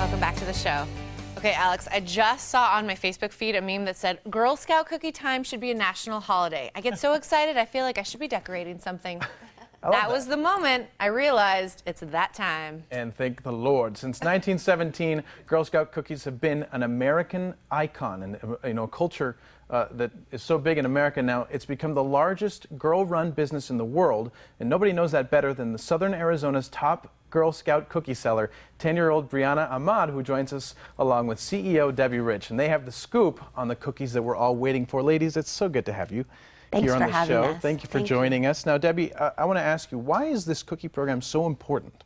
welcome back to the show. Okay, Alex, I just saw on my Facebook feed a meme that said, Girl Scout cookie time should be a national holiday. I get so excited, I feel like I should be decorating something. That was the moment I realized it's that time. And thank the Lord. Since 1917, Girl Scout cookies have been an American icon and a culture that is so big in America now. It's become the largest girl-run business in the world, and nobody knows that better than the Southern Arizona's top Girl Scout cookie seller, 10-year-old Brianna Ahmad, who joins us along with CEO Debbie Rich. And they have the scoop on the cookies that we're all waiting for. Ladies, it's so good to have you here on the show. Thank you for joining us. Now, Debbie, I want to ask you, why is this cookie program so important?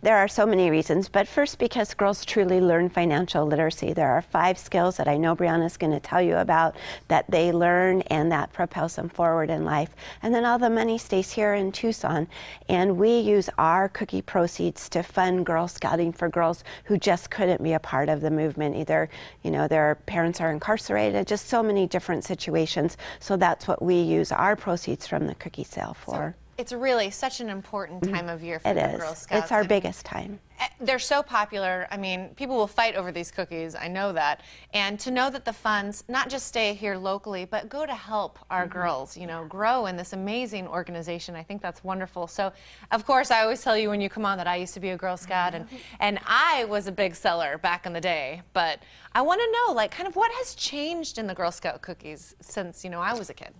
There are so many reasons, but first because girls truly learn financial literacy. There are 5 skills that I know Brianna's going to tell you about that they learn and that propels them forward in life. And then all the money stays here in Tucson, and we use our cookie proceeds to fund Girl Scouting for girls who just couldn't be a part of the movement. Either, their parents are incarcerated, just so many different situations. So that's what we use our proceeds from the cookie sale for. It's really such an important time of year for the Girl Scouts. It's our biggest time. They're so popular. I mean, people will fight over these cookies. I know that. And to know that the funds not just stay here locally, but go to help our girls, grow in this amazing organization. I think that's wonderful. So, of course, I always tell you when you come on that I used to be a Girl Scout, and I was a big seller back in the day. But I want to know, kind of what has changed in the Girl Scout cookies since, I was a kid?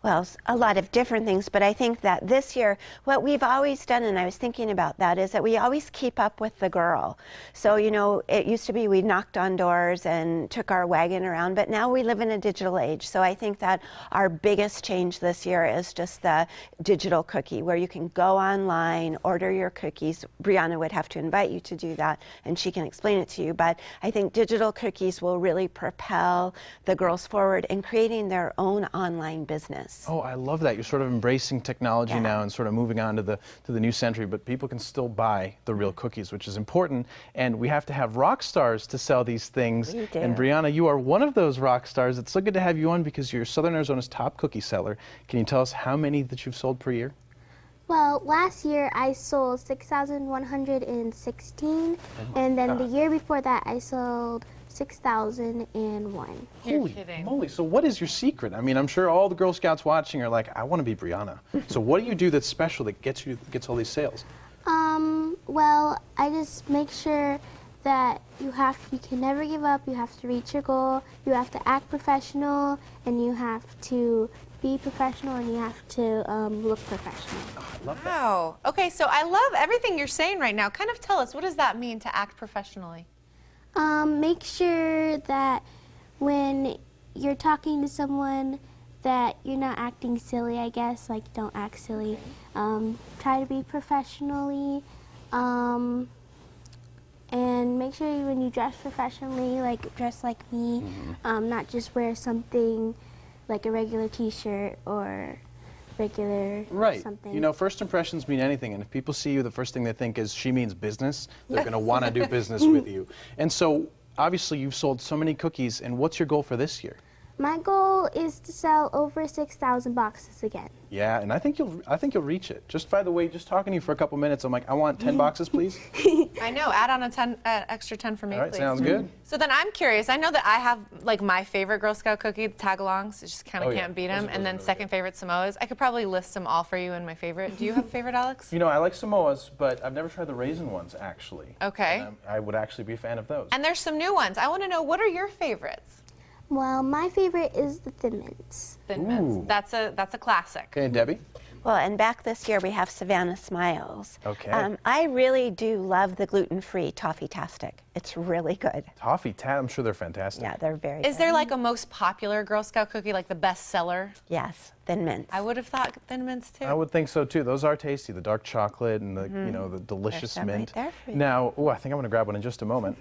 Well, a lot of different things, but I think that this year, what we've always done, and I was thinking about that, is that we always keep up with the girl. So, it used to be we knocked on doors and took our wagon around, but now we live in a digital age. So I think that our biggest change this year is just the digital cookie, where you can go online, order your cookies. Brianna would have to invite you to do that, and she can explain it to you. But I think digital cookies will really propel the girls forward in creating their own online business. Oh, I love that. You're sort of embracing technology now and sort of moving on to the new century, but people can still buy the real cookies, which is important. And we have to have rock stars to sell these things. We do. And Brianna, you are one of those rock stars. It's so good to have you on because you're Southern Arizona's top cookie seller. Can you tell us how many that you've sold per year? Well, last year I sold 6,116, and then the year before that I sold 6,00001. Holy moly. So what is your secret? I mean, I'm sure all the Girl Scouts watching are like, I want to be Brianna. So what do you do that's special that gets all these sales? Well, I just make sure that you can never give up, you have to reach your goal, you have to act professional, and you have to be professional, and you have to look professional. Oh, I love that. Wow. Okay, so I love everything you're saying right now. Kind of tell us, what does that mean to act professionally? Make sure that when you're talking to someone that you're not acting silly, I guess, don't act silly. Try to be professionally, and make sure when you dress professionally, dress like me, not just wear something like a regular t-shirt or regular something. First impressions mean anything, and if people see you, the first thing they think is she means business. They're going to want to do business with you. And so, obviously, you've sold so many cookies, and what's your goal for this year? My goal is to sell over 6,000 boxes again. Yeah, and I think you'll reach it. Just by the way, just talking to you for a couple minutes, I'm like, I want 10 boxes, please. I know. Add on an extra 10 for me, All right, please. sounds good. So then I'm curious. I know that I have my favorite Girl Scout cookie, the Tagalongs. I just kind of can't beat them. And then second favorite, Samoas. I could probably list them all for you in my favorite. Do you have a favorite, Alex? I like Samoas, but I've never tried the raisin ones, actually. Okay. And I would actually be a fan of those. And there's some new ones. I want to know, what are your favorites? Well, my favorite is the Thin Mints. Thin Mints. That's a classic. Okay, Debbie? Well, and back this year we have Savannah Smiles. Okay. I really do love the Gluten-Free Toffee Tastic. It's really good. I'm sure they're fantastic. Yeah, they're very good. Is there a most popular Girl Scout cookie, the best seller? Yes, Thin Mints. I would have thought Thin Mints too. I would think so too. Those are tasty. The dark chocolate and the the delicious mint. Right there for you. Now, I think I'm going to grab one in just a moment.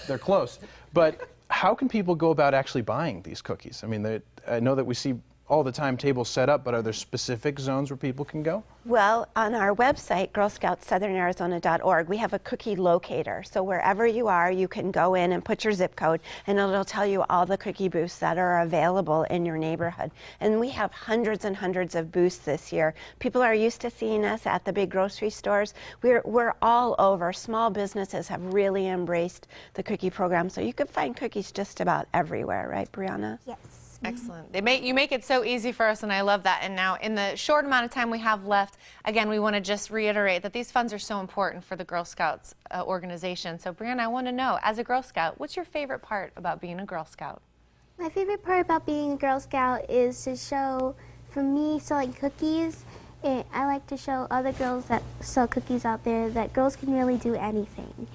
They're close. But how can people go about actually buying these cookies? I mean, I know that we see all the time tables set up, but are there specific zones where people can go? Well, on our website, girlscoutsouthernarizona.org, we have a cookie locator. So wherever you are, you can go in and put your zip code, and it'll tell you all the cookie booths that are available in your neighborhood. And we have hundreds and hundreds of booths this year. People are used to seeing us at the big grocery stores. We're all over. Small businesses have really embraced the cookie program, so you can find cookies just about everywhere, right, Brianna? Yes. Excellent. You make it so easy for us, and I love that. And now, in the short amount of time we have left, again, we want to just reiterate that these funds are so important for the Girl Scouts organization. So, Brianna, I want to know, as a Girl Scout, what's your favorite part about being a Girl Scout? My favorite part about being a Girl Scout is to show, for me, selling cookies. I like to show other girls that sell cookies out there that girls can really do anything.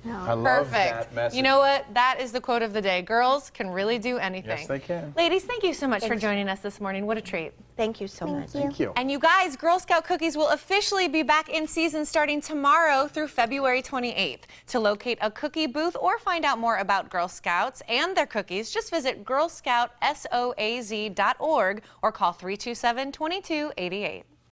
So. I love Perfect. that message. You know what? That is the quote of the day. Girls can really do anything. Yes, they can. Ladies, thank you so much for joining us this morning. What a treat. Thank you so much. Thank you. And you guys, Girl Scout cookies will officially be back in season starting tomorrow through February 28th. To locate a cookie booth or find out more about Girl Scouts and their cookies, just visit girlscoutsoaz.org or call 327-2288.